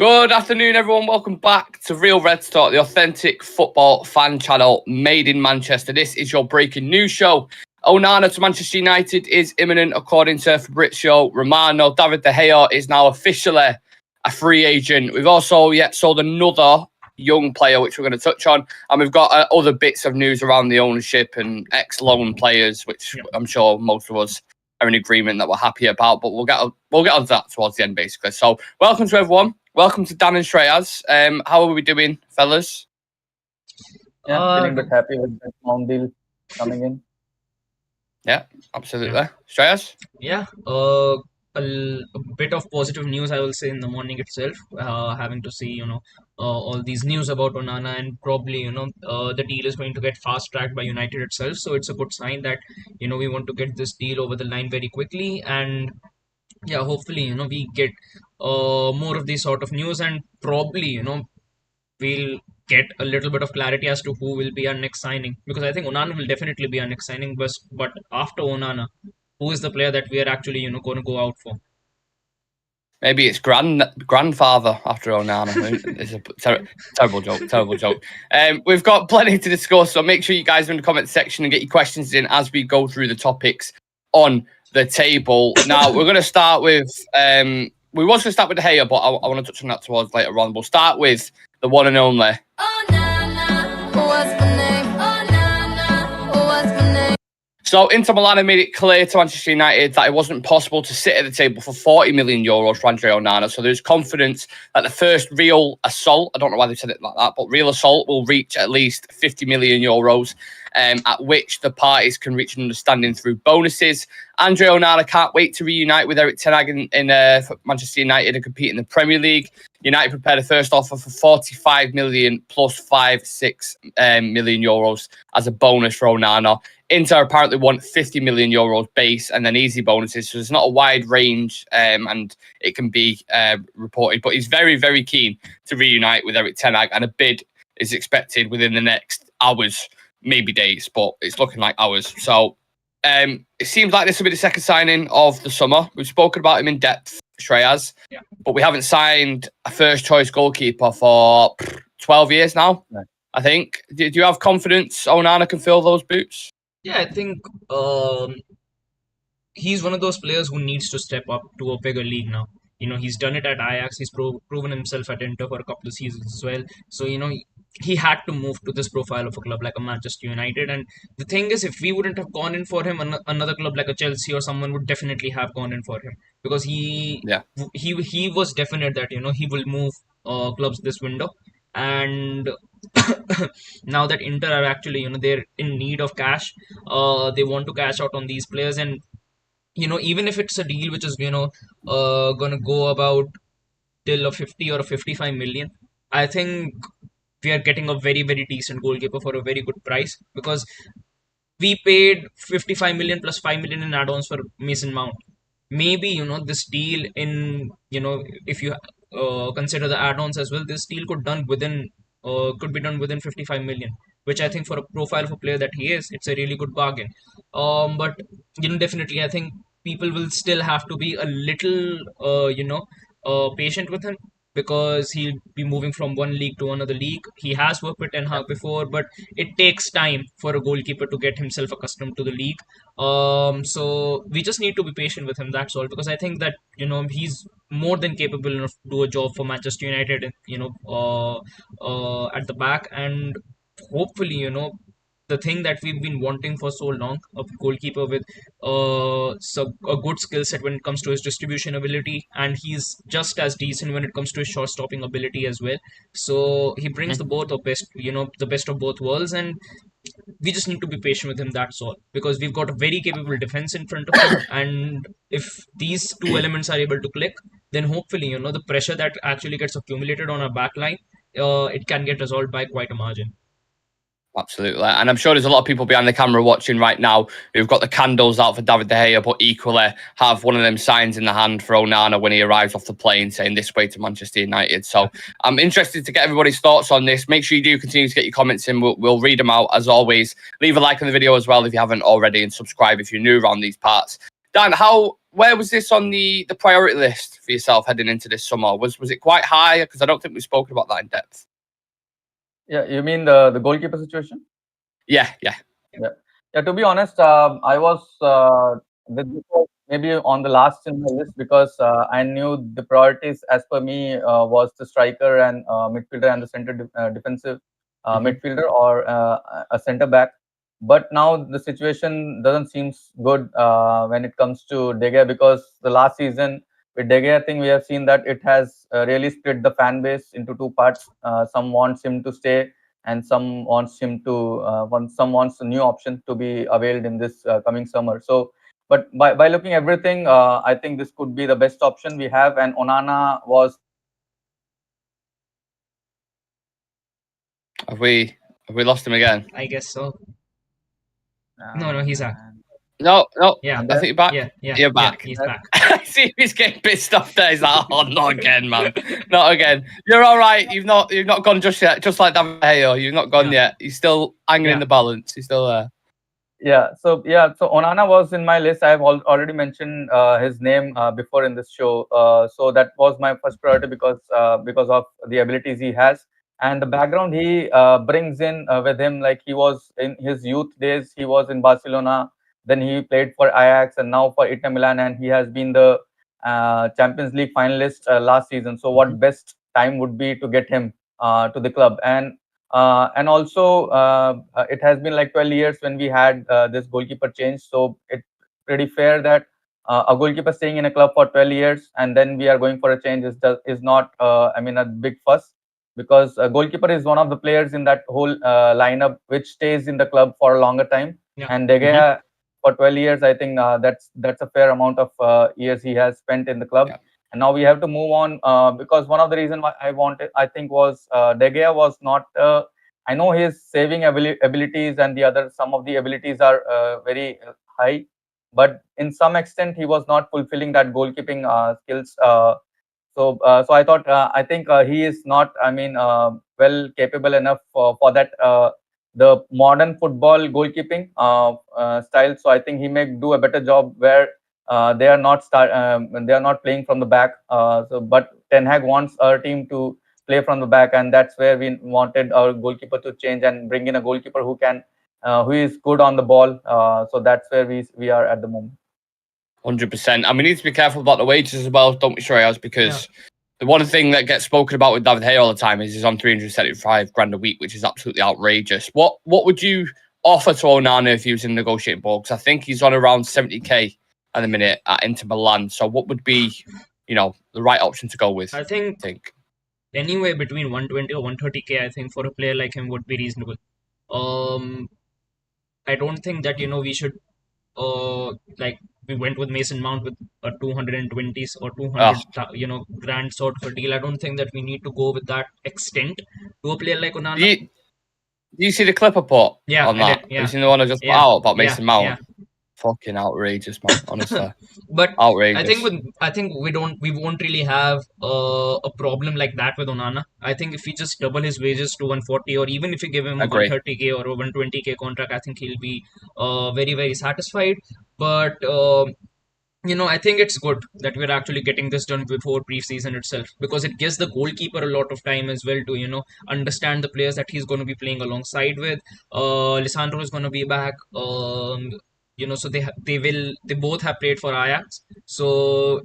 Good afternoon, everyone. Welcome back to Real Red Talk, the authentic football fan channel made in Manchester. This is your breaking news show. Onana to Manchester United is imminent, according to Fabrizio Romano. David De Gea is now officially a free agent. We've also yet sold another young player, which we're going to touch on. And we've got other bits of news around the ownership and ex-loan players, which I'm sure most of us are in agreement that we're happy about. But we'll get onto that towards the end, basically. So welcome to everyone. Welcome to Dan and Shreyas. How are we doing, fellas? Yeah, feeling a bit happy with that long deal coming in. Yeah, absolutely. Shreyas? Yeah, a bit of positive news, I will say, in the morning itself. Having to see, all these news about Onana, and probably, the deal is going to get fast tracked by United itself. So it's a good sign that, we want to get this deal over the line very quickly. And yeah, hopefully, we get more of these sort of news, and probably, we'll get a little bit of clarity as to who will be our next signing. Because I think Onana will definitely be our next signing, but after Onana, who is the player that we are actually, going to go out for? Maybe it's grandfather after Onana. It's a terrible joke. We've got plenty to discuss, so make sure you guys are in the comment section and get your questions in as we go through the topics on the table. Now, we're going to start with... we was going to start with De Gea, but I want to touch on that towards later on. We'll start with the one and only. So Inter Milan have made it clear to Manchester United that it wasn't possible to sit at the table for €40 million for Andre Onana. So there's confidence that the first real assault, I don't know why they said it like that, but real assault will reach at least €50 million, at which the parties can reach an understanding through bonuses. Andre Onana can't wait to reunite with Erik ten Hag in Manchester United and compete in the Premier League. United prepared a first offer for €45 million plus €6 million as a bonus for Onana. Inter apparently want €50 million base and then easy bonuses. So there's not a wide range and it can be reported. But he's very, very keen to reunite with Erik ten Hag, and a bid is expected within the next hours, maybe days, but it's looking like hours. So it seems like this will be the second signing of the summer. We've spoken about him in depth, Shreyas, but we haven't signed a first-choice goalkeeper for 12 years now, I think. Do you have confidence Onana can fill those boots? Yeah, I think he's one of those players who needs to step up to a bigger league now. He's done it at Ajax. He's proven himself at Inter for a couple of seasons as well. So, he had to move to this profile of a club like a Manchester United. And the thing is, if we wouldn't have gone in for him, another club like a Chelsea or someone would definitely have gone in for him. Because he was definite that, he will move clubs this window. And now that Inter are actually, they're in need of cash, they want to cash out on these players. And, even if it's a deal which is, going to go about till a 50 or a 55 million, I think we are getting a very, very decent goalkeeper for a very good price, because we paid 55 million plus 5 million in add-ons for Mason Mount. Maybe, this deal in, if you consider the add-ons as well, this deal could be done within 55 million, which I think for a profile of a player that he is, it's a really good bargain. But, definitely I think people will still have to be a little, patient with him, because he'll be moving from one league to another league. He has worked with Ten Hag before, but it takes time for a goalkeeper to get himself accustomed to the league. So we just need to be patient with him, that's all, because I think that, he's more than capable enough to do a job for Manchester United, at the back. And hopefully, the thing that we've been wanting for so long, a goalkeeper with a good skill set when it comes to his distribution ability, and he's just as decent when it comes to his shot stopping ability as well. So he brings the best of both worlds, and we just need to be patient with him, that's all, because we've got a very capable defense in front of him. And if these two elements are able to click, then hopefully, the pressure that actually gets accumulated on our back line, it can get resolved by quite a margin. Absolutely. And I'm sure there's a lot of people behind the camera watching right now who've got the candles out for David De Gea, but equally have one of them signs in the hand for Onana when he arrives off the plane saying this way to Manchester United. So I'm interested to get everybody's thoughts on this. Make sure you do continue to get your comments in. We'll read them out as always. Leave a like on the video as well if you haven't already, and subscribe if you're new around these parts. Dan, how where was this on the priority list for yourself heading into this summer? Was it quite high? Because I don't think we've spoken about that in depth. Yeah, you mean the goalkeeper situation? Yeah. To be honest, I was maybe on the last in my list because I knew the priorities as per me was the striker and midfielder and the center defensive midfielder or a center back. But now the situation doesn't seem good when it comes to De Gea, because the last season with De Gea, I think we have seen that it has really split the fan base into two parts. Some wants him to stay, and some wants him to some wants a new option to be availed in this coming summer. So, but by looking everything, I think this could be the best option we have. And Onana was. Have we lost him again? I guess so. No, he's back. No. Yeah. I think you're back. Yeah. You're back. Yeah, he's back. See if he's getting pissed off there. He's like, oh, not again, man. Not again. You're all right. You've not gone just yet. Just like David De Gea, you've not gone yet. He's still hanging in the balance. He's still there. So Onana was in my list. I've already mentioned his name before in this show. So that was my first priority because of the abilities he has and the background he brings in with him. Like, he was in his youth days, he was in Barcelona, then he played for Ajax and now for Inter Milan, and he has been the Champions League finalist last season. So what best time would be to get him to the club? And also it has been like 12 years when we had this goalkeeper change. So it's pretty fair that a goalkeeper staying in a club for 12 years and then we are going for a change is not a big fuss, because a goalkeeper is one of the players in that whole lineup which stays in the club for a longer time. And De Gea for 12 years, I think that's a fair amount of years he has spent in the club. And now we have to move on because one of the reasons why I think was De Gea was not. I know his saving abilities and some of the abilities are very high, but in some extent he was not fulfilling that goalkeeping skills. So I thought I think he is not. Well capable enough for that. The modern football goalkeeping style. So I think he may do a better job where they are not playing from the back. But Ten Hag wants our team to play from the back, and that's where we wanted our goalkeeper to change and bring in a goalkeeper who is good on the ball. So that's where we are at the moment. 100%. And we need to be careful about the wages as well, don't we, Shreyas? Because the one thing that gets spoken about with David De Gea all the time is he's on 375 grand a week, which is absolutely outrageous. What would you offer to Onana if he was in the negotiating board? Because I think he's on around 70k at the minute at Inter Milan. So what would be, the right option to go with? I think anywhere between 120 or 130k, I think, for a player like him would be reasonable. I don't think that, we should we went with Mason Mount with a 220 or 200 grand sort of a deal. I don't think that we need to go with that extent to a player like Onana. Do you see the clip I put on that? Have you seen the one I just put out about Mason Mount? Yeah. Fucking outrageous, man, honestly. But outrageous. I think we won't really have a problem like that with Onana. I think if we just double his wages to 140, or even if we give him a 130k or a 120k contract, I think he'll be very, very satisfied. But I think it's good that we're actually getting this done before pre-season itself, because it gives the goalkeeper a lot of time as well to understand the players that he's going to be playing alongside with. Lisandro is going to be back. So they both have played for Ajax, so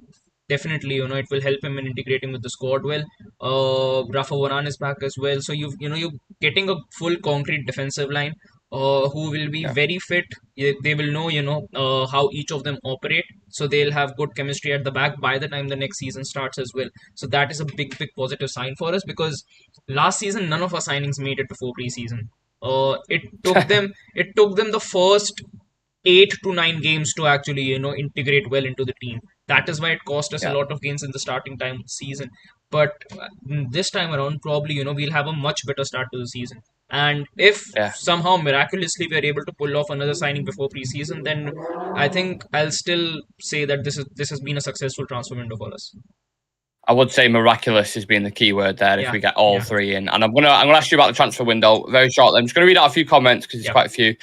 definitely it will help him in integrating with the squad well. Rafa Varane is back as well, so you're getting a full concrete defensive line who will be very fit. They will know how each of them operate, so they'll have good chemistry at the back by the time the next season starts as well. So that is a big positive sign for us, because last season none of our signings made it before pre-season. It took them the first 8 to 9 games to actually integrate well into the team. That is why it cost us a lot of games in the starting time of the season. But this time around, probably we'll have a much better start to the season. And if somehow miraculously we're able to pull off another signing before preseason, then I think I'll still say that this has been a successful transfer window for us. I would say miraculous has been the key word there if Yeah, we get all yeah. three in. And I'm gonna ask you about the transfer window very shortly. I'm just gonna read out a few comments because there's Yeah. quite a few.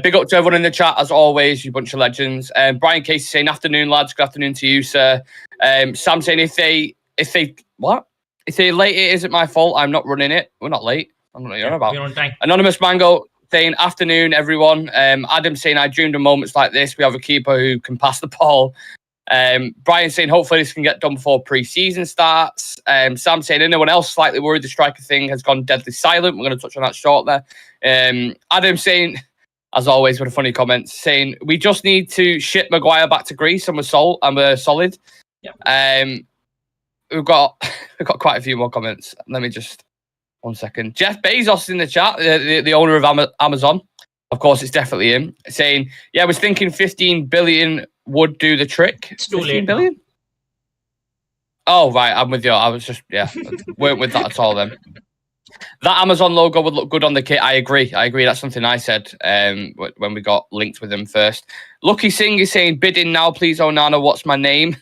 Big up to everyone in the chat as always, you bunch of legends. Brian Casey saying afternoon lads, good afternoon to you, sir. Sam saying if they late, it isn't my fault. I'm not running it. We're not late. I'm not Yeah, about. we're on time. Anonymous Mango saying afternoon everyone. Adam saying I dreamed of moments like this. We have a keeper who can pass the ball. Brian saying hopefully this can get done before pre-season starts. Sam saying anyone else slightly worried the striker thing has gone deadly silent. We're going to touch on that shortly. Adam saying, as always, with a funny comment, saying we just need to ship Maguire back to Greece and we're solid. Yeah. We've got quite a few more comments. Let me just 1 second. Jeff Bezos in the chat, the owner of Amazon. Of course, it's definitely him saying, "Yeah, I was thinking 15 billion would do the trick." It's too 15 late billion? now. Oh, right. I'm with you. I was just, weren't with that at all then. That Amazon logo would look good on the kit. I agree. That's something I said when we got linked with them first. Lucky Singh is saying, bidding now, please, Onana, what's my name?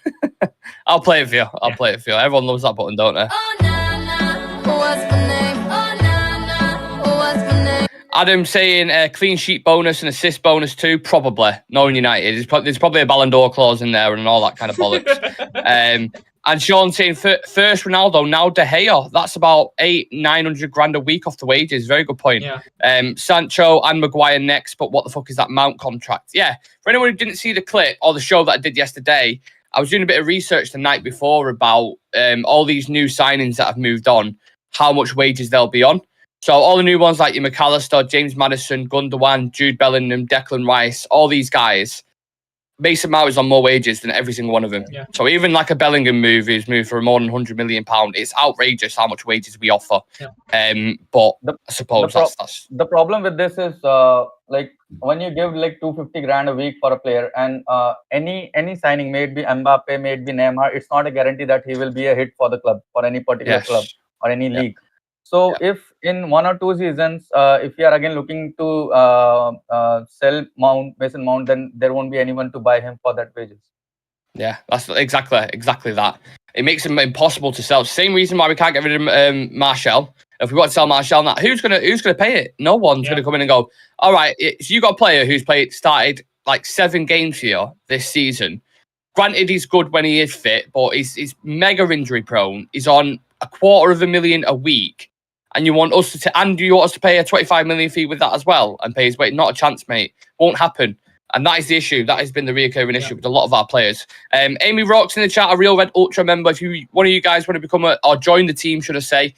I'll play it for you. I'll play it for you. Everyone loves that button, don't they? Onana, what's my name? Onana, what's my name? Adam saying clean sheet bonus and assist bonus too. Probably. Knowing United. There's probably a Ballon d'Or clause in there and all that kind of bollocks. And Sean saying first Ronaldo, now De Gea. That's about 800-900 grand a week off the wages. Very good point. Yeah. Sancho and Maguire next, but what the fuck is that Mount contract? Yeah. For anyone who didn't see the clip or the show that I did yesterday, I was doing a bit of research the night before about all these new signings that have moved on, how much wages they'll be on. So all the new ones like your McAllister, James Maddison, Gundogan, Jude Bellingham, Declan Rice, all these guys, Mason Mount is on more wages than every single one of them. Yeah. So even like a Bellingham move who's moved for more than £100 million, it's outrageous how much wages we offer. Yeah. But I suppose that's the problem with this is like when you give like 250 grand a week for a player, and any signing, may it be Mbappe, may it be Neymar, it's not a guarantee that he will be a hit for the club, for any particular club or any league. So if in 1 or 2 seasons, if we are again looking to sell Mason Mount, then there won't be anyone to buy him for that wages. Yeah, that's exactly that. It makes him impossible to sell. Same reason why we can't get rid of Martial. If we want to sell Martial, now who's gonna pay it? No one's gonna come in and go, all right. So you got a player who's started like 7 games for you this season. Granted, he's good when he is fit, but he's mega injury prone. He's on $250,000 a week. And you want us to pay a 25 million fee with that as well and pay his weight? Not a chance, mate. Won't happen. And that is the issue. That has been the reoccurring issue with a lot of our players. Amy Rocks in the chat, a Real Red Ultra member. If one of you guys want to become or join the team, should I say,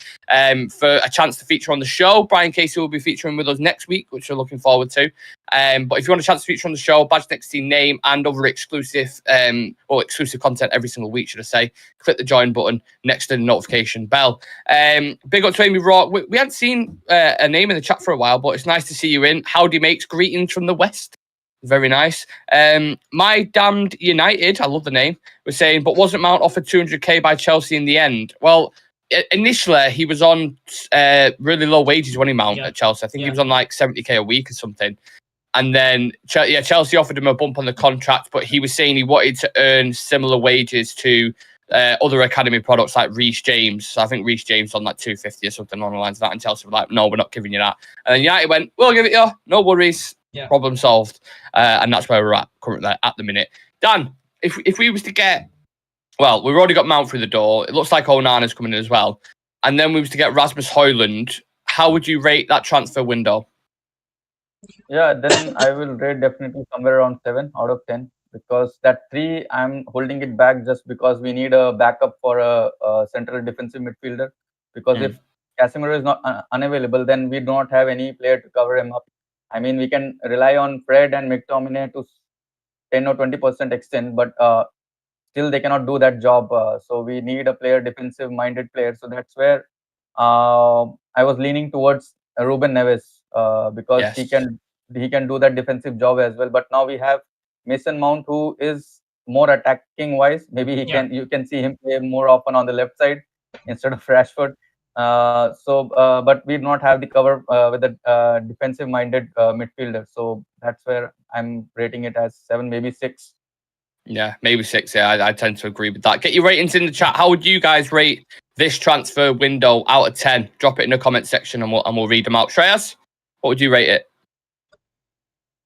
for a chance to feature on the show, Brian Casey will be featuring with us next week, which we're looking forward to. But if you want a chance to feature on the show, badge next to your name and other exclusive content every single week, should I say, click the join button next to the notification bell. Big up to Amy Rock. We hadn't seen a name in the chat for a while, but it's nice to see you in. Howdy mates, greetings from the West. Very nice. My Damned United, I love the name, was saying, but wasn't Mount offered 200k by Chelsea in the end? Well, initially he was on really low wages when he Mount at Chelsea. I think he was on like 70k a week or something. And then Chelsea offered him a bump on the contract, but he was saying he wanted to earn similar wages to other academy products like Reece James. So I think Reece James on like 250 or something on the lines of that. And Chelsea were like, no, we're not giving you that. And then United went, we'll give it you. No worries. Yeah. Problem solved. And that's where we're at currently at the minute. Dan, if we was to get, well, we've already got Mount through the door. It looks like Onana's coming in as well. And then we was to get Rasmus Højlund. How would you rate that transfer window? Yeah, then I will rate definitely somewhere around 7 out of 10, because that 3, I'm holding it back just because we need a backup for a central defensive midfielder. Because if Casemiro is not unavailable, then we do not have any player to cover him up. I mean, we can rely on Fred and McTominay to 10 or 20% extent, but still they cannot do that job. So we need a defensive-minded player. So that's where I was leaning towards Ruben Neves, because he can do that defensive job as well. But now we have Mason Mount, who is more attacking wise. Maybe you can see him play more often on the left side instead of Rashford. But we do not have the cover with a defensive minded midfielder. So that's where I'm rating it as 7, maybe 6. Yeah, maybe 6. Yeah, I tend to agree with that. Get your ratings in the chat. How would you guys rate this transfer window out of 10? Drop it in the comment section and we'll read them out. Shreyas, what would you rate it?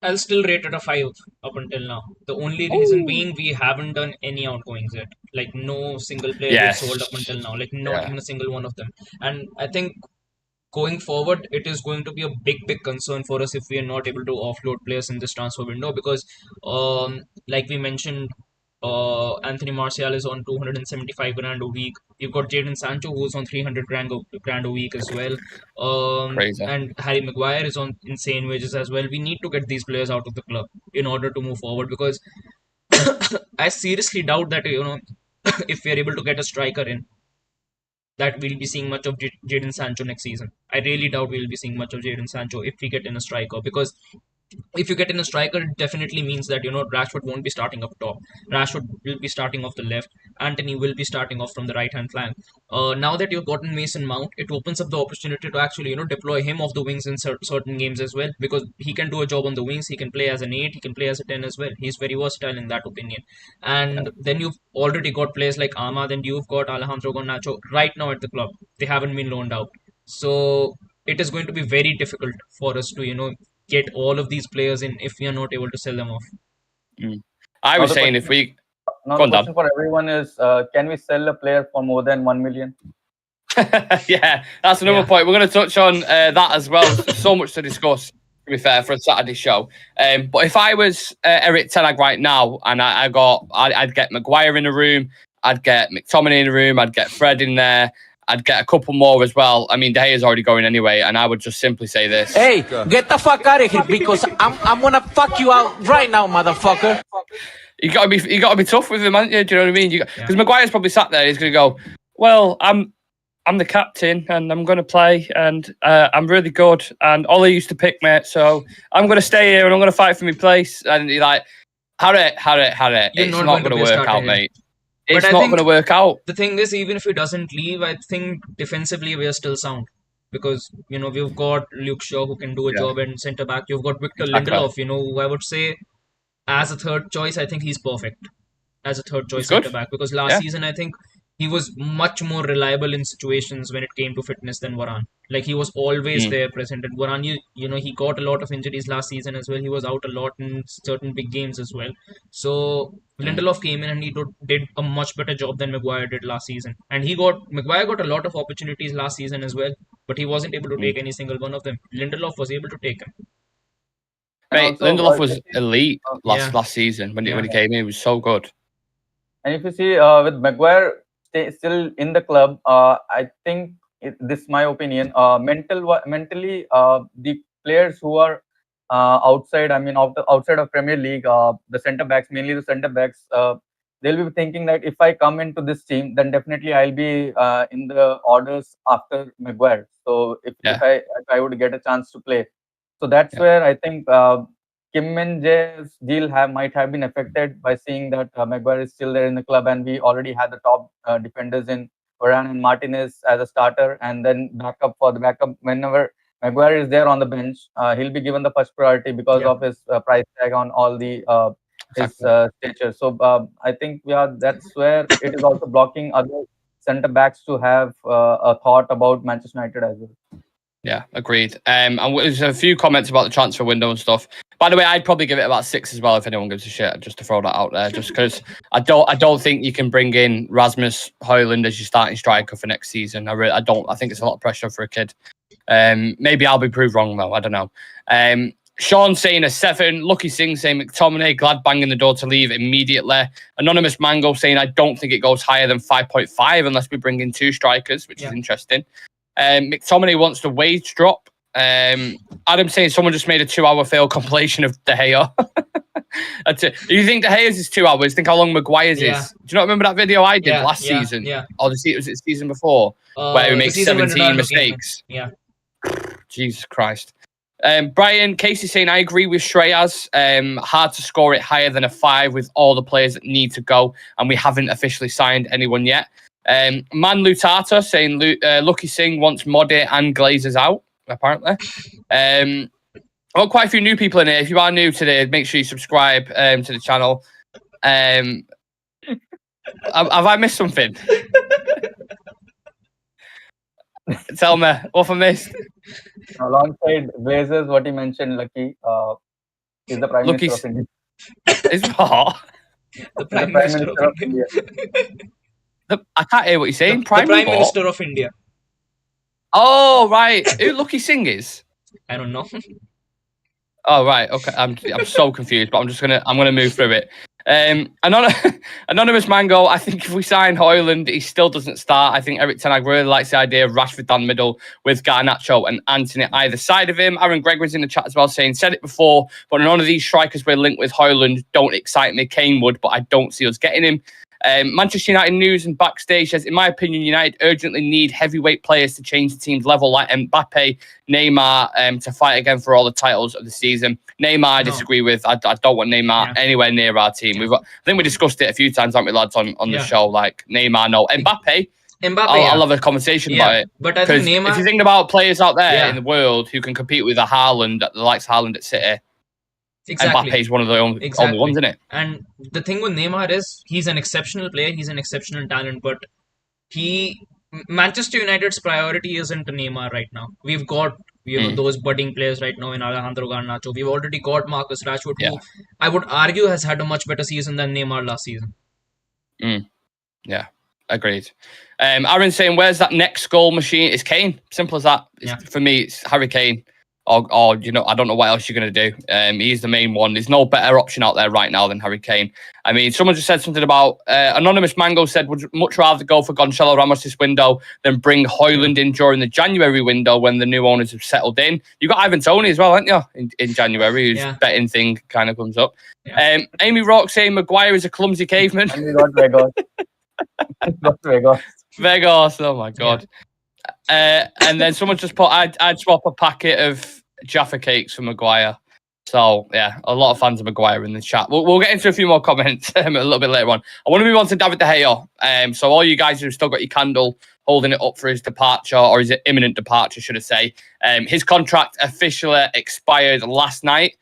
I'll still rate it a 5 up until now. The only reason being we haven't done any outgoings yet. Like no single player we've sold up until now. Like not even a single one of them. And I think going forward, it is going to be a big concern for us if we are not able to offload players in this transfer window because, like we mentioned, Anthony Martial is on 275 grand a week. You've got Jadon Sancho who's on 300 grand a week as well. Crazy. And Harry Maguire is on insane wages as well. We need to get these players out of the club in order to move forward because I seriously doubt that, if we are able to get a striker in, that we'll be seeing much of Jadon Sancho next season. I really doubt we'll be seeing much of Jadon Sancho if we get in a striker because if you get in a striker, it definitely means that Rashford won't be starting up top. Rashford will be starting off the left. Anthony will be starting off from the right hand flank. Now that you've gotten Mason Mount, it opens up the opportunity to actually deploy him off the wings in certain games as well because he can do a job on the wings. He can play as an 8. He can play as a 10 as well. He's very versatile in that opinion. And then you've already got players like Ahmad and you've got Alejandro Garnacho right now at the club. They haven't been loaned out, so it is going to be very difficult for us to get all of these players in if we are not able to sell them off. I was saying if we... Now the question for everyone is, can we sell a player for more than 1 million? Yeah, that's another point. We're going to touch on that as well. So much to discuss, to be fair, for a Saturday show. But if I was Eric Ten Hag right now and I'd get Maguire in the room, I'd get McTominay in the room, I'd get Fred in there, I'd get a couple more as well. I mean, De Gea is already going anyway, and I would just simply say this. Hey, get the fuck out of here because I'm gonna fuck you out right now, motherfucker. You gotta be tough with him, aren't you? Do you know what I mean? Because Maguire's probably sat there, he's gonna go, well, I'm the captain and I'm gonna play and I'm really good and Ollie used to pick me, so I'm gonna stay here and I'm gonna fight for my place. And you're like, Harry, it's not gonna work out, mate. It's not going to work out. The thing is, even if he doesn't leave, I think defensively we are still sound because we've got Luke Shaw who can do a job in centre back. You've got Victor Lindelof, who I would say as a third choice, I think he's perfect as a third choice centre back because last season I think he was much more reliable in situations when it came to fitness than Varane. Like he was always there present. And Varane, he got a lot of injuries last season as well. He was out a lot in certain big games as well. So Lindelof came in and he did a much better job than Maguire did last season. And Maguire got a lot of opportunities last season as well, but he wasn't able to take any single one of them. Lindelof was able to take them. Mate, Lindelof was elite last season when he came in. He was so good. And if you see with Maguire still in the club, I think this is my opinion. Mentally, the players who are outside, outside of Premier League, the centre backs, mainly the centre backs, they'll be thinking that if I come into this team, then definitely I'll be in the orders after Maguire. So if I would get a chance to play, so that's where I think Kim Min-jae's deal might have been affected by seeing that Maguire is still there in the club, and we already had the top defenders in Varane and Martinez as a starter, and then backup whenever Maguire is there on the bench, he'll be given the first priority because of his price tag on all the his stature. So I think that's where it is also blocking other centre backs to have a thought about Manchester United as well. Yeah, agreed. And there's a few comments about the transfer window and stuff. By the way, I'd probably give it about 6 as well if anyone gives a shit. Just to throw that out there, just because I don't think you can bring in Rasmus Højlund as your starting striker for next season. I don't. I think it's a lot of pressure for a kid. Maybe I'll be proved wrong though. I don't know. Sean saying a 7. Lucky Singh saying McTominay. Glad banging the door to leave immediately. Anonymous Mango saying I don't think it goes higher than 5.5 unless we bring in 2 strikers, which is interesting. McTominay wants the wage drop. Adam saying someone just made a 2-hour failed compilation of De Gea. You think De Gea's is 2 hours? Think how long Maguire's is? Do you not remember that video I did last season? Yeah. Or was it the season before? Where we make 17 mistakes. Yeah. Jesus Christ. Brian Casey saying I agree with Shreyas. Hard to score it higher than a 5 with all the players that need to go, and we haven't officially signed anyone yet. Man Lutata saying Lucky Singh wants Mode and Glazers out, apparently. Got quite a few new people in here. If you are new today, make sure you subscribe to the channel. Have I missed something? Tell me, what have I missed? Alongside Blazers, what he mentioned, Lucky, is the Prime Lucky Minister of India. Is what? The He's Prime the Prime Minister Minister of India. I can't hear what you're saying. The Prime what? Minister of India. Oh, right. Who Lucky Singh is? I don't know. Oh, right. Okay. I'm so confused, but I'm gonna move through it. Anonymous Mango, I think if we sign Højlund, he still doesn't start. I think Eric Ten Hag really likes the idea of Rashford down the middle with Garnacho and Antony either side of him. Aaron Gregory's in the chat as well saying, said it before, but none of these strikers we're linked with Højlund don't excite me. Kane would, but I don't see us getting him. Manchester United news and backstage says, in my opinion, United urgently need heavyweight players to change the team's level, like Mbappe, Neymar, to fight again for all the titles of the season. Neymar, I disagree with. I don't want Neymar anywhere near our team. I think we discussed it a few times, haven't we, lads, on the show? Like Neymar, no. Mbappe, I'll have a conversation about it. But I think Neymar, if you think about players out there in the world who can compete with a Haaland, the likes of Haaland at City, exactly. Mbappe is one of the only ones, isn't it? And the thing with Neymar is he's an exceptional player. He's an exceptional talent, but Manchester United's priority isn't Neymar right now. We've got those budding players right now in Alejandro Garnacho. We've already got Marcus Rashford, who I would argue has had a much better season than Neymar last season. Yeah, agreed. Aaron's saying, where's that next goal machine? It's Kane. Simple as that. For me, it's Harry Kane. Or I don't know what else you're going to do. He's the main one. There's no better option out there right now than Harry Kane. I mean, someone just said something about Anonymous Mango said, would much rather go for Gonçalo Ramos this window than bring Højlund in during the January window when the new owners have settled in. You got Ivan Toney as well, haven't you? In January, whose betting thing kind of comes up. Amy Rock saying Maguire is a clumsy caveman. And we got Vegas. Vegas, oh my God. And then someone just put, I'd swap a packet of Jaffa cakes for Maguire. So, yeah, a lot of fans of Maguire in the chat. We'll get into a few more comments a little bit later on. I want to move on to David De Gea. So all you guys who've still got your candle holding it up for his departure, or his imminent departure, should I say. His contract officially expired last night.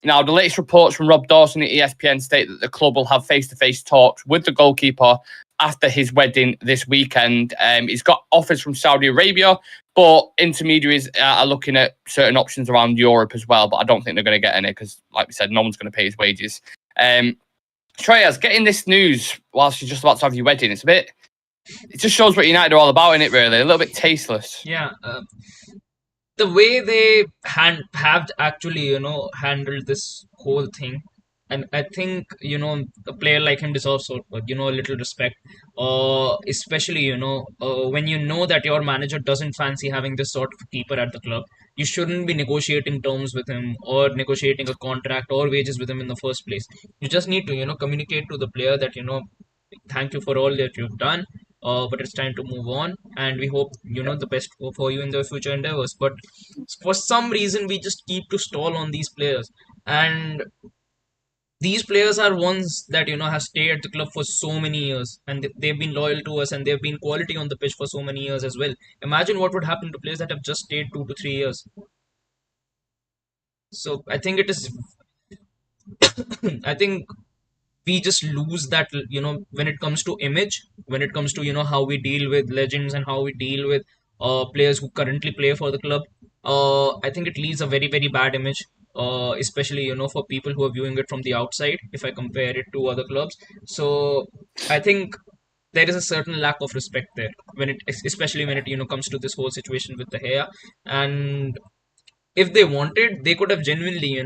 Now, the latest reports from Rob Dawson at ESPN state that the club will have face-to-face talks with the goalkeeper after his wedding this weekend. He's got offers from Saudi Arabia, but intermediaries are looking at certain options around Europe as well, but I don't think they're going to get any because, like we said, no one's going to pay his wages. Treyas, getting this news whilst you're just about to have your wedding, it just shows what United are all about, in it, really. A little bit tasteless. Yeah. The way they have actually, handled this whole thing, and I think, a player like him deserves, a little respect. Especially, when you know that your manager doesn't fancy having this sort of keeper at the club, you shouldn't be negotiating terms with him or negotiating a contract or wages with him in the first place. You just need to, communicate to the player that, thank you for all that you've done. But it's time to move on, and we hope the best for you in the future endeavors. But for some reason, we just keep to stall on these players, and these players are ones that have stayed at the club for so many years, and they've been loyal to us, and they've been quality on the pitch for so many years as well. Imagine what would happen to players that have just stayed 2 to 3 years. So I think it is. I think we just lose that, when it comes to image, when it comes to, how we deal with legends and how we deal with players who currently play for the club. I think it leaves a very, very bad image, especially, for people who are viewing it from the outside, if I compare it to other clubs. So I think there is a certain lack of respect there, especially when it comes to this whole situation with De Gea. And if they wanted, they could have genuinely,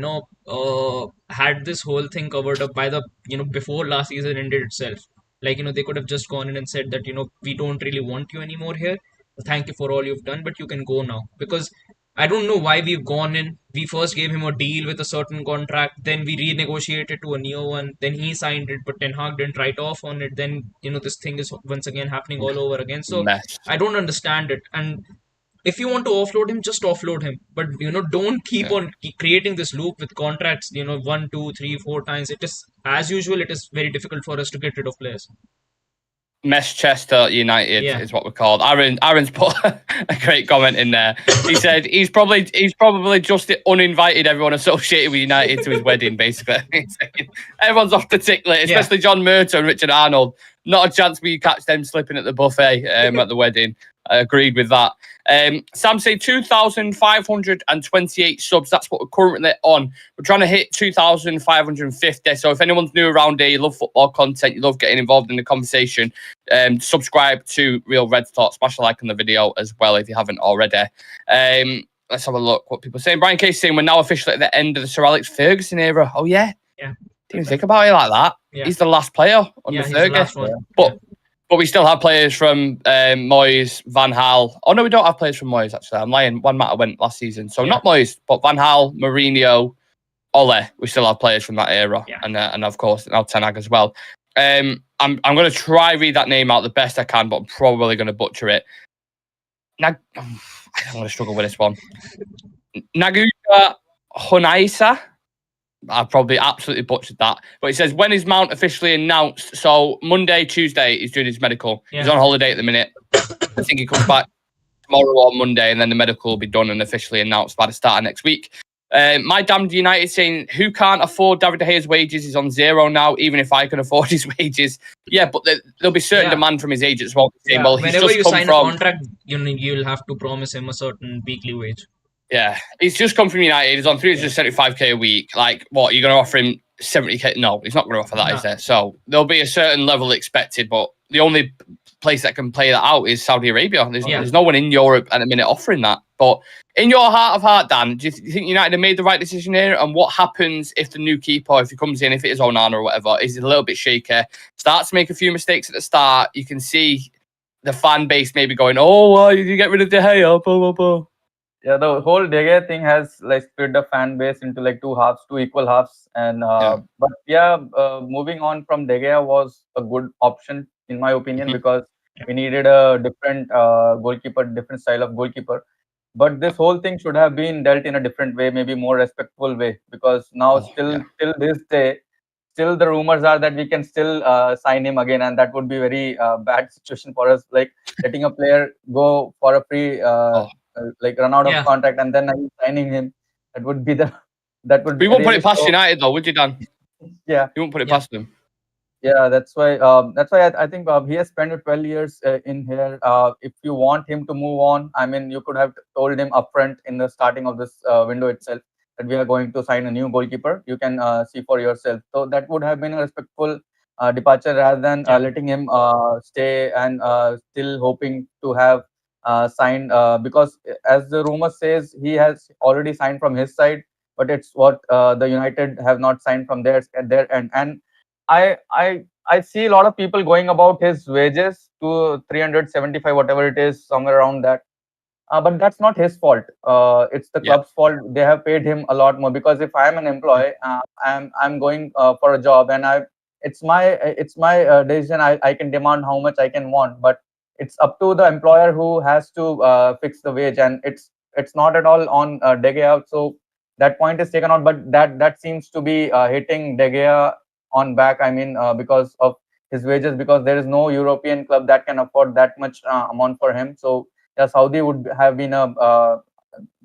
had this whole thing covered up by the, before last season ended itself. Like, they could have just gone in and said that, we don't really want you anymore here. Thank you for all you've done, but you can go now. Because I don't know why we've gone in. We first gave him a deal with a certain contract, then we renegotiated to a new one, then he signed it, but Ten Hag didn't write off on it. Then, this thing is once again happening all over again. So I don't understand it. And if you want to offload him, just offload him. But, don't keep on creating this loop with contracts, 1, 2, 3, 4 times. It is, as usual, it is very difficult for us to get rid of players. Manchester United is what we're called. Aaron's put a great comment in there. He said he's probably just uninvited everyone associated with United to his wedding, basically. Everyone's off the tick list, especially John Murtaugh and Richard Arnold. Not a chance where you catch them slipping at the buffet at the wedding. I agreed with that. Sam say 2,528 subs. That's what we're currently on. We're trying to hit 2,550. So if anyone's new around here, you love football content, you love getting involved in the conversation, subscribe to Real Red Talk. Smash a like on the video as well if you haven't already. Let's have a look what people are saying. Brian Case saying we're now officially at the end of the Sir Alex Ferguson era. Oh yeah. Didn't even think about it like that. He's the last player on the Ferguson. But we still have players from Moyes, Van Gaal. Oh, no, we don't have players from Moyes, actually. I'm lying. Juan Mata went last season. So not Moyes, but Van Gaal, Mourinho, Ole. We still have players from that era. And of course, now Ten Hag as well. I'm going to try read that name out the best I can, but I'm probably going to butcher it. I'm going to struggle with this one. Nagusa Hunaisa. I've probably absolutely butchered that. But it says, when is Mount officially announced? So Monday, Tuesday, he's doing his medical. He's on holiday at the minute. I think he comes back tomorrow or Monday, and then the medical will be done and officially announced by the start of next week. My damned United saying, who can't afford David De Gea's wages? He's on zero now, even if I can afford his wages. Yeah, but there'll be certain demand from his agents as well. Well, whenever you sign a contract, you'll have to promise him a certain weekly wage. Yeah, he's just come from United. He's on 375k a week. Like, what, you're going to offer him 70k? No, he's not going to offer that, is there? So there'll be a certain level expected, but the only place that can play that out is Saudi Arabia. There's no one in Europe at the minute offering that. But in your heart of heart, Dan, do you think United have made the right decision here? And what happens if the new keeper, if he comes in, if it is Onana or whatever, is a little bit shaky, starts to make a few mistakes at the start? You can see the fan base maybe going, oh, why did you get rid of De Gea? Blah, blah, blah. Yeah, the whole De Gea thing has like split the fan base into like two equal halves. And moving on from De Gea was a good option in my opinion, because we needed a different goalkeeper, different style of goalkeeper. But this whole thing should have been dealt in a different way, maybe more respectful way, because now till this day, still the rumors are that we can still sign him again, and that would be very bad situation for us, like letting a player go for a free like run out of contract and then signing him. That would be we won't put it past United though, would you, Dan? Yeah, you won't put it past them. Yeah, that's why I think he has spent 12 years in here. If you want him to move on, I mean, you could have told him upfront in the starting of this window itself that we are going to sign a new goalkeeper. You can see for yourself. So that would have been a respectful departure rather than letting him stay and still hoping to have signed, because as the rumor says, he has already signed from his side, but it's what the United have not signed from their end. And I see a lot of people going about his wages to 375, whatever it is, somewhere around that. But that's not his fault. It's the club's fault. They have paid him a lot more, because if I'm an employee, I'm going for a job, and it's my decision. I can demand how much I can want, but it's up to the employer who has to fix the wage, and it's not at all on De Gea. So that point is taken out, but that seems to be hitting De Gea on back. I mean, because of his wages, because there is no European club that can afford that much amount for him. So yeah, Saudi would have been the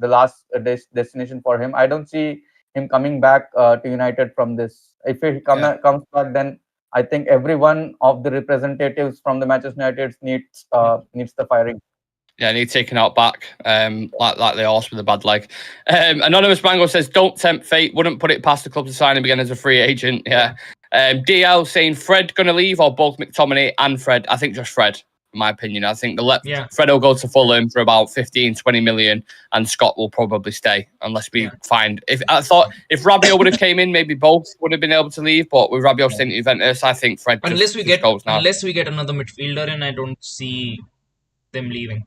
last destination for him. I don't see him coming back to United from this. If he comes back, then I think every one of the representatives from the Manchester United needs the firing. Yeah, need taken out back, like the horse with a bad leg. Anonymous Mango says, don't tempt fate. Wouldn't put it past the club to sign him again as a free agent. Yeah. DL saying, Fred going to leave, or both McTominay and Fred? I think just Fred, in my opinion. I think Fred will go to Fulham for about 15, 20 million, and Scott will probably stay unless we find... If Rabiot would have came in, maybe both would have been able to leave, but with Rabiot staying at Juventus, I think Fred unless we get goes now. Unless we get another midfielder in, I don't see them leaving.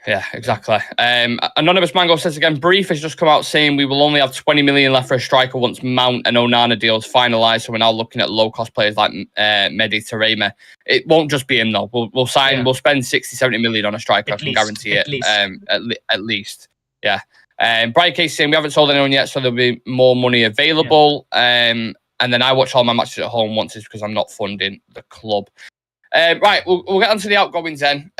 Yeah, exactly. Anonymous Mango says again, Brief has just come out saying we will only have 20 million left for a striker once Mount and Onana deals finalised. So we're now looking at low-cost players like Mehdi Taremi. It won't just be him though. We'll sign. We'll spend 60, 70 million on a striker. I can guarantee it. At least. Yeah. Brian Case saying we haven't sold anyone yet, so there'll be more money available. And then I watch all my matches at home once, because I'm not funding the club. Right, we'll get on to the outgoings then.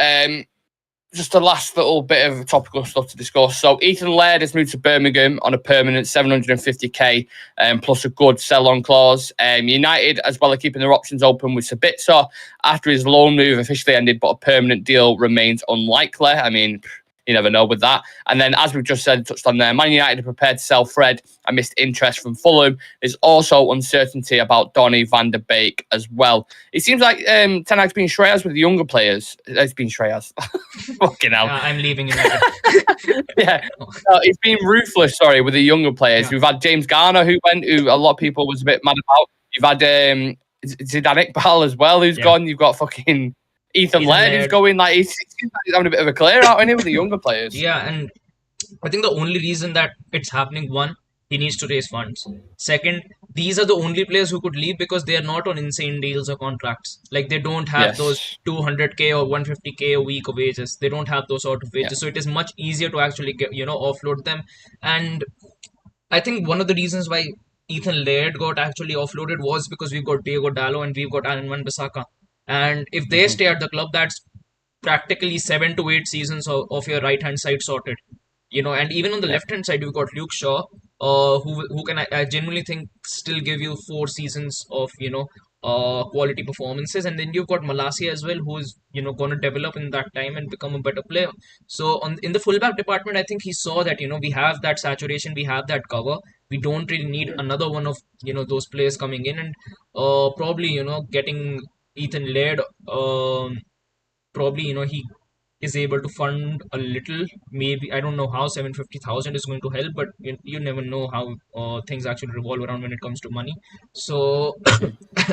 Just the last little bit of topical stuff to discuss. So Ethan Laird has moved to Birmingham on a permanent 750k plus a good sell-on clause. United, as well, are keeping their options open with Sabitzer after his loan move officially ended, but a permanent deal remains unlikely. I mean, you never know with that. And then, as we've just said, touched on there, Man United are prepared to sell Fred amidst interest from Fulham. There's also uncertainty about Donny van der Beek as well. It seems like Ten Hag's been Shreyas with the younger players. It's been Shreyas. Fucking hell. Yeah, I'm leaving United. Yeah, it's been ruthless, with the younger players. Yeah. We've had James Garner who went, who a lot of people was a bit mad about. You've had Zidane Iqbal as well, who's gone. You've got fucking Ethan Laird who's going. Like, he's having a bit of a clear out, isn't he, with the younger players? Yeah, and I think the only reason that it's happening, one, he needs to raise funds. Second, these are the only players who could leave because they are not on insane deals or contracts. Like, they don't have those 200k or 150k a week of wages. They don't have those sort of wages. So it is much easier to actually get, offload them. And I think one of the reasons why Ethan Laird got actually offloaded was because we've got Diego Dallo and we've got Aaron Wan-Bissaka. And if they stay at the club, that's practically 7 to 8 seasons of your right hand side sorted. And even on the left hand side, you've got Luke Shaw, who can I genuinely think still give you 4 seasons of quality performances, and then you've got Malacia as well, who is going to develop in that time and become a better player. So in the fullback department, I think he saw that we have that saturation, we have that cover. We don't really need another one of those players coming in, and probably getting Ethan Laird, probably he is able to fund a little. Maybe I don't know how 750,000 is going to help, but you never know how things actually revolve around when it comes to money. So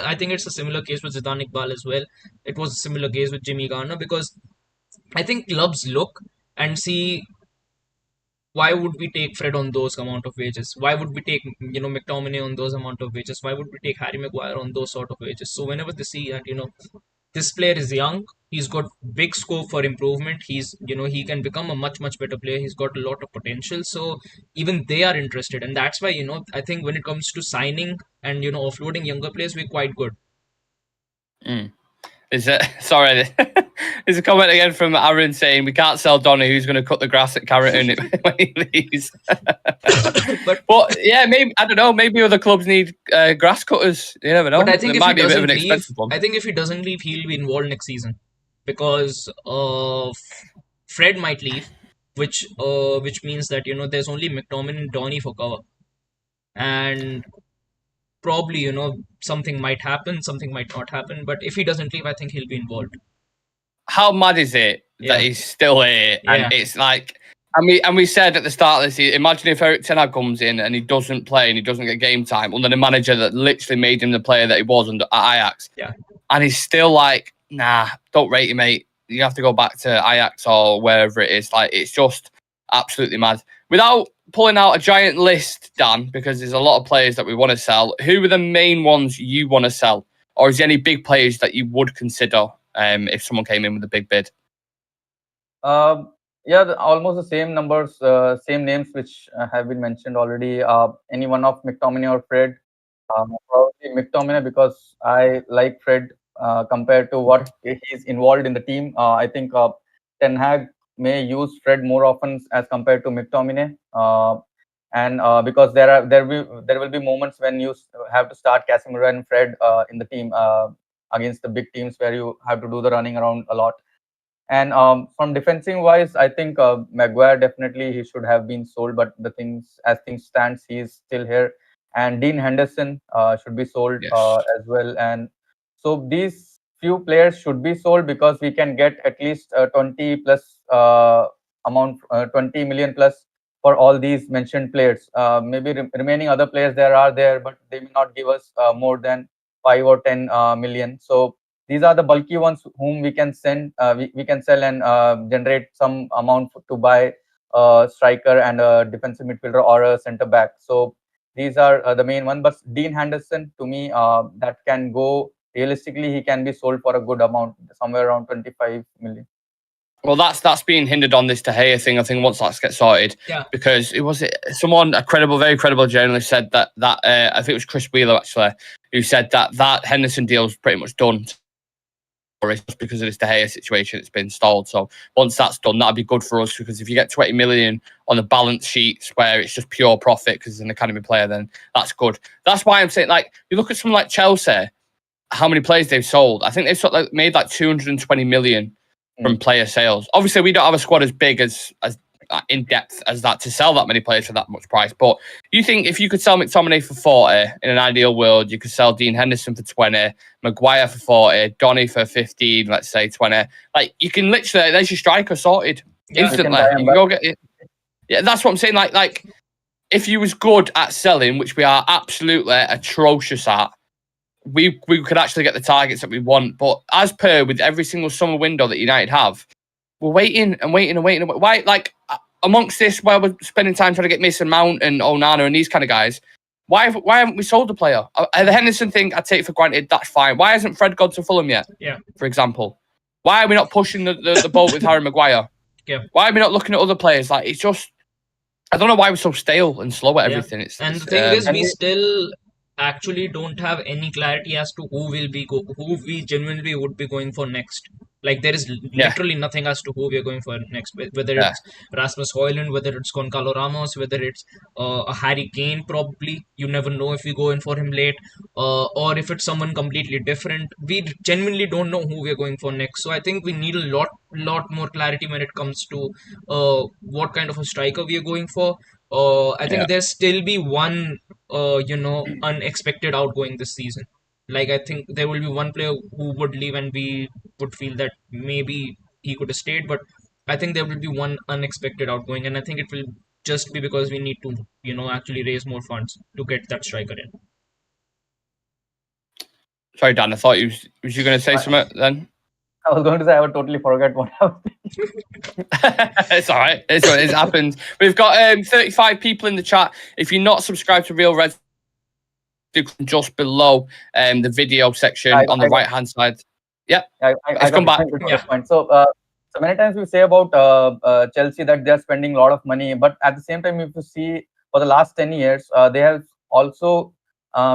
I think it's a similar case with Zidane Iqbal as well. It was a similar case with Jimmy Garner, because I think clubs look and see, why would we take Fred on those amount of wages? Why would we take McTominay on those amount of wages? Why would we take Harry Maguire on those sort of wages? So whenever they see that this player is young, he's got big scope for improvement, he's he can become a much better player, he's got a lot of potential, so even they are interested. And that's why I think when it comes to signing and offloading younger players, we're quite good. Is it? Sorry, there's a comment again from Aaron saying we can't sell Donny, who's going to cut the grass at Carrington when he leaves. but yeah, maybe, I don't know, maybe other clubs need grass cutters. You never know. But I think it might be a bit of an expensive one. I think if he doesn't leave, he'll be involved next season, because Fred might leave, which means that there's only McTominay and Donny for cover, and probably something might happen, something might not happen. But if he doesn't leave, I think he'll be involved. How mad is it that he's still here? And it's like, and we said at the start of this season, imagine if Erik ten Hag comes in and he doesn't play and he doesn't get game time under the manager that literally made him the player that he was under at Ajax. Yeah. And he's still like, nah, don't rate you, mate. You have to go back to Ajax or wherever it is. Like, it's just absolutely mad. Without pulling out a giant list, Dan, because there's a lot of players that we want to sell, who are the main ones you want to sell? Or is there any big players that you would consider if someone came in with a big bid? Almost the same numbers, same names which have been mentioned already. Any one of McTominay or Fred. Probably McTominay, because I like Fred compared to what he's involved in the team. I think Ten Hag may use Fred more often as compared to McTominay, and because there will be moments when you have to start Casemiro and Fred in the team against the big teams where you have to do the running around a lot. And from defending wise, I think Maguire, definitely he should have been sold, but as things stands, he is still here. And Dean Henderson should be sold as well. And so these few players should be sold, because we can get at least 20 plus amount, 20 million plus for all these mentioned players. Maybe remaining other players there, but they may not give us more than 5 or 10 million. So these are the bulky ones whom we can send. We can sell and generate some amount to buy a striker and a defensive midfielder or a centre back. So these are the main one. But Dean Henderson, to me, that can go. Realistically, he can be sold for a good amount, somewhere around 25 million. Well, that's being hindered on this De Gea thing, I think, once that gets sorted. Yeah. Because someone, very credible journalist, said that I think it was Chris Wheeler, actually, who said that Henderson deal is pretty much done. just because of this De Gea situation. It's been stalled. So once that's done, that'd be good for us, because if you get 20 million on the balance sheets where it's just pure profit because it's an academy player, then that's good. That's why I'm saying, like, you look at someone like Chelsea, how many players they've sold. I think they've sort of made like 220 million from player sales. Obviously, we don't have a squad as big as in depth as that to sell that many players for that much price. But you think if you could sell McTominay for 40 in an ideal world, you could sell Dean Henderson for 20, Maguire for 40, Donny for 15, let's say 20. Like, you can literally, there's your striker sorted instantly. You can go get it. Yeah, that's what I'm saying. Like if you was good at selling, which we are absolutely atrocious at, we could actually get the targets that we want. But as per with every single summer window that United have, we're waiting and waiting and waiting. Why, like, amongst this, where we're spending time trying to get Mason Mount and Onana and these kind of guys, why haven't we sold the player? The Henderson thing, I take for granted, that's fine. Why hasn't Fred gone to Fulham yet? Yeah. For example. Why are we not pushing the boat with Harry Maguire? Yeah. Why are we not looking at other players? Like, it's just, I don't know why we're so stale and slow at everything. Yeah. It's the thing is, we still actually don't have any clarity as to who we genuinely would be going for next. Like, there is literally nothing as to who we are going for next, whether it's Rasmus Højlund, whether it's Goncalo Ramos, whether it's a Harry Kane. Probably, you never know if we go in for him late, or if it's someone completely different. We genuinely don't know who we are going for next. So I think we need a lot more clarity when it comes to what kind of a striker we are going for. I think there'll still be one unexpected outgoing this season. Like, I think there will be one player who would leave and we would feel that maybe he could have stayed, but I think there will be one unexpected outgoing, and I think it will just be because we need to, actually raise more funds to get that striker in. Sorry, Dan, I thought was you going to say something then? I was going to say I would totally forget what I was thinking. It's all right. It happens. We've got 35 people in the chat. If you're not subscribed to Real Red, just below the video section on the right hand side. Yeah, I come back. Point. So many times we say about Chelsea that they are spending a lot of money, but at the same time, if you see for the last 10 years, they have also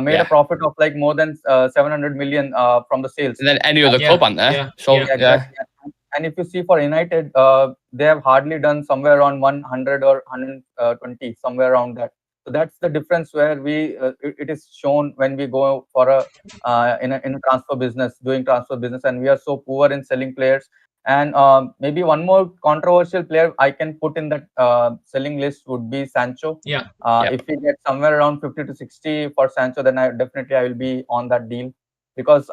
made a profit of like more than 700 million from the sales. And then any other club, aren't there? Yeah. So and if you see for United, they have hardly done somewhere around 100 or 120, somewhere around that. So that's the difference where it is shown when we go for in a transfer business, doing transfer business, and we are so poor in selling players. And maybe one more controversial player I can put in that selling list would be Sancho. If we get somewhere around 50 to 60 for Sancho, then I will be on that deal, because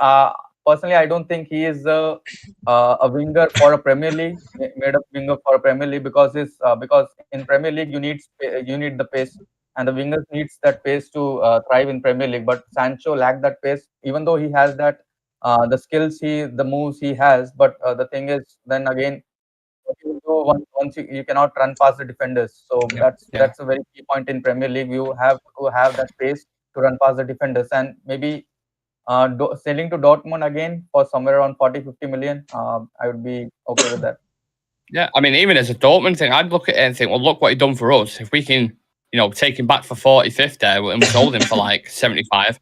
personally I don't think he is a winger for a Premier League, made up winger for a Premier League, because in Premier League you need the pace. And the wingers needs that pace to thrive in Premier League. But Sancho lacked that pace, even though he has that the skills, the moves he has. But the thing is, then again, what you do once you cannot run past the defenders. So that's a very key point in Premier League. You have to have that pace to run past the defenders. And maybe selling to Dortmund again for somewhere around 40-50 million, I would be okay with that. Yeah, I mean, even as a Dortmund thing, I'd look at it and think, well, look what he done for us. If we can, take him back for 40, 50, and we sold him for like 75.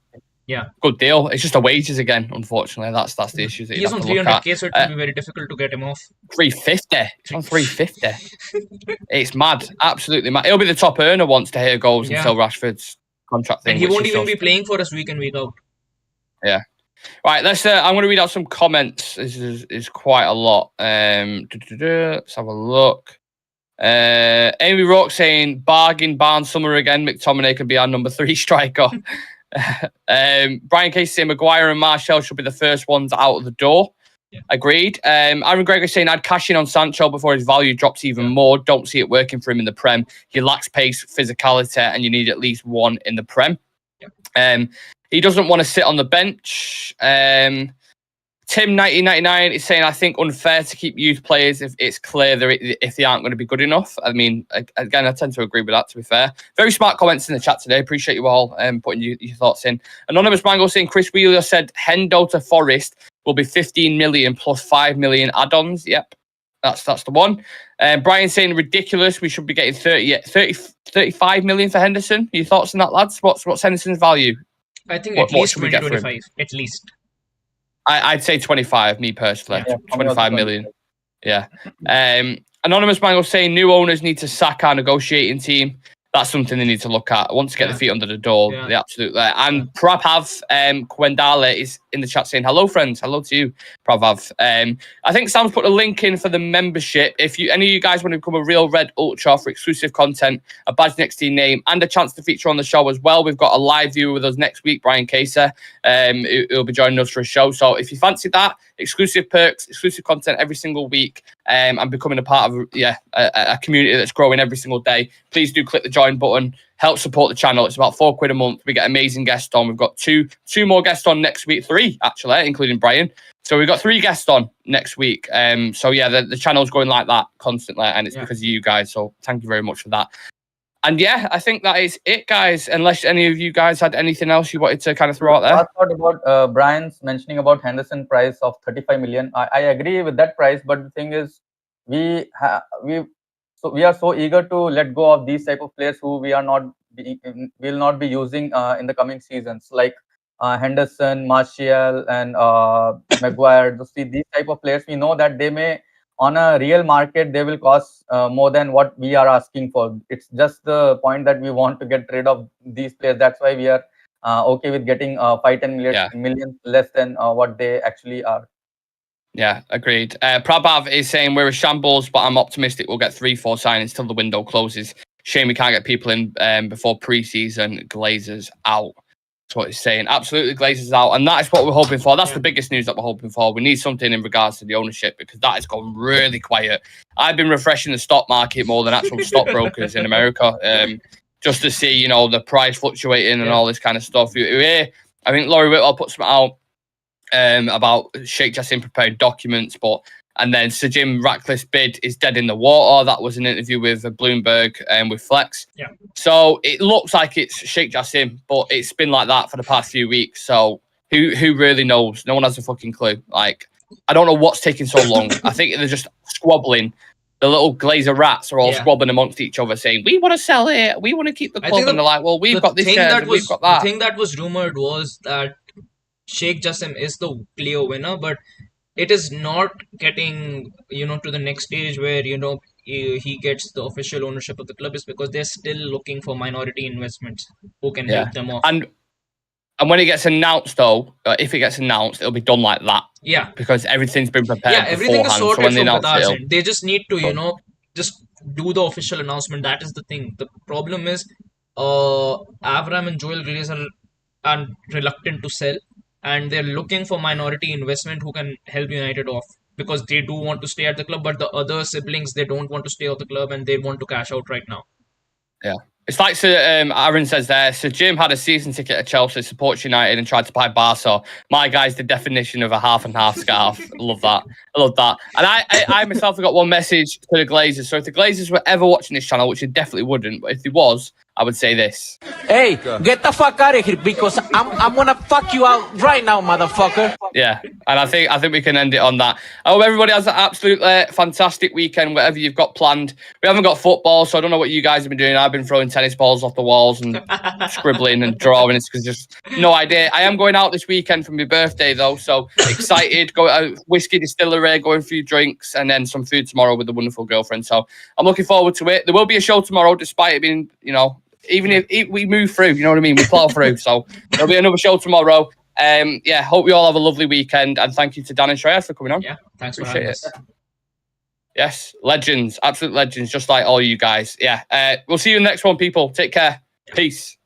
Yeah, good deal. It's just the wages again, unfortunately. That's the issue that you have to look at. He's on 300k, so it will be very difficult to get him off. 350. It's on 350. It's mad. Absolutely mad. He'll be the top earner once De Gea goes until Rashford's contract thing. And he won't even be playing for us week in, week out. Yeah. Right, let's. I'm going to read out some comments. This is quite a lot. Let's have a look. Amy Rourke saying, bargain barn summer again. McTominay can be our number 3 striker. Brian Casey saying Maguire and Martial should be the first ones out of the door. Agreed. Aaron Gregor saying I'd cash in on Sancho before his value drops even more. Don't see it working for him in the Prem. He lacks pace, physicality, and you need at least one in the Prem. He doesn't want to sit on the bench. Tim 1999 is saying I think unfair to keep youth players if it's clear if they aren't going to be good enough. I mean, again, I tend to agree with that, to be fair. Very smart comments in the chat today. Appreciate you all putting your thoughts in. Anonymous Mango saying Chris Wheeler said Hendo to Forest will be 15 million plus 5 million add-ons. Yep, that's the one. Brian saying ridiculous. We should be getting 35 million for Henderson. Your thoughts on that, lads? What's Henderson's value? I think at least 20-25. At least. I'd say 25, me personally. Yeah, 25 million. Yeah. Anonymous Mango saying new owners need to sack our negotiating team. That's something they need to look at. Once to get the feet under the door, they absolutely. And Prabhav Kwendale is in the chat saying, hello, friends. Hello to you, Prabhav. I think Sam's put a link in for the membership. If any of you guys want to become a real Red Ultra for exclusive content, a badge next to your name, and a chance to feature on the show as well, we've got a live viewer with us next week, Brian Kaser. Who'll be joining us for a show. So if you fancy that, exclusive perks, exclusive content every single week, and becoming a part of a community that's growing every single day, please do click the join button. Help support the channel. It's about £4 a month. We get amazing guests on. We've got two more guests on next week, 3 actually, including Brian. So we've got 3 guests on next week. So yeah, the channel's going like that constantly, and it's because of you guys. So thank you very much for that. And yeah, I think that is it, guys. Unless any of you guys had anything else you wanted to kind of throw out there. I thought about Brian's mentioning about Henderson price of 35 million. I agree with that price, but the thing is, we are so eager to let go of these type of players who we are not will not be using in the coming seasons, like Henderson, Martial, and Maguire. These type of players, we know that they may, on a real market, they will cost more than what we are asking for. It's just the point that we want to get rid of these players. That's why we are okay with getting 5-10 million less than what they actually are. Yeah, agreed. Prabhav is saying we're a shambles, but I'm optimistic we'll get 3-4 signings till the window closes. Shame we can't get people in before pre-season. Glazers out. That's what he's saying. Absolutely, Glazers out. And that is what we're hoping for. That's the biggest news that we're hoping for. We need something in regards to the ownership, because that has gone really quiet. I've been refreshing the stock market more than actual stockbrokers in America, just to see, the price fluctuating and all this kind of stuff. I think Laurie Whitwell put something out about Sheikh Jassim preparing documents, and then Sir Jim Ratcliffe's bid is dead in the water. That was an interview with Bloomberg and with Flex. Yeah. So it looks like it's Sheikh Jassim, but it's been like that for the past few weeks. So who really knows? No one has a fucking clue. Like, I don't know what's taking so long. I think they're just squabbling. The little Glazer rats are all squabbling amongst each other, saying, we want to sell it, we want to keep the club. And they're like, well, we've got this and we've got that. The thing that was rumored was that Sheikh Jassim is the clear winner, but it is not getting, to the next stage where, he gets the official ownership of the club, is because they're still looking for minority investments who can help them off. And when it gets announced, though, if it gets announced, it'll be done like that. Yeah. Because everything's been prepared beforehand. Everything is sorted from Qatar's end. They just need to, just do the official announcement. That is the thing. The problem is, Avram and Joel Glazer are reluctant to sell, and they're looking for minority investment who can help United off, because they do want to stay at the club, but the other siblings, they don't want to stay at the club and they want to cash out right now. Yeah. It's like Aaron says there, Sir Jim had a season ticket at Chelsea, supports United, and tried to buy Barca. My guy's the definition of a half and half scarf. I love that. And I myself have got one message to the Glazers. So if the Glazers were ever watching this channel, which they definitely wouldn't, but if they was, I would say this. Hey, get the fuck out of here, because I'm gonna fuck you out right now, motherfucker. Yeah, and I think we can end it on that. I hope everybody has an absolutely fantastic weekend, whatever you've got planned. We haven't got football, so I don't know what you guys have been doing. I've been throwing tennis balls off the walls and scribbling and drawing. It's just no idea. I am going out this weekend for my birthday, though, so excited. Go out, whiskey distillery, going for a few drinks, and then some food tomorrow with a wonderful girlfriend. So I'm looking forward to it. There will be a show tomorrow, despite it being, even if we move through, you know what I mean? We plow through. So there'll be another show tomorrow. Hope you all have a lovely weekend, and thank you to Dan and Shreya for coming on. Yeah, thanks for having us. Yes, legends, absolute legends, just like all you guys. Yeah, we'll see you in the next one, people. Take care. Peace.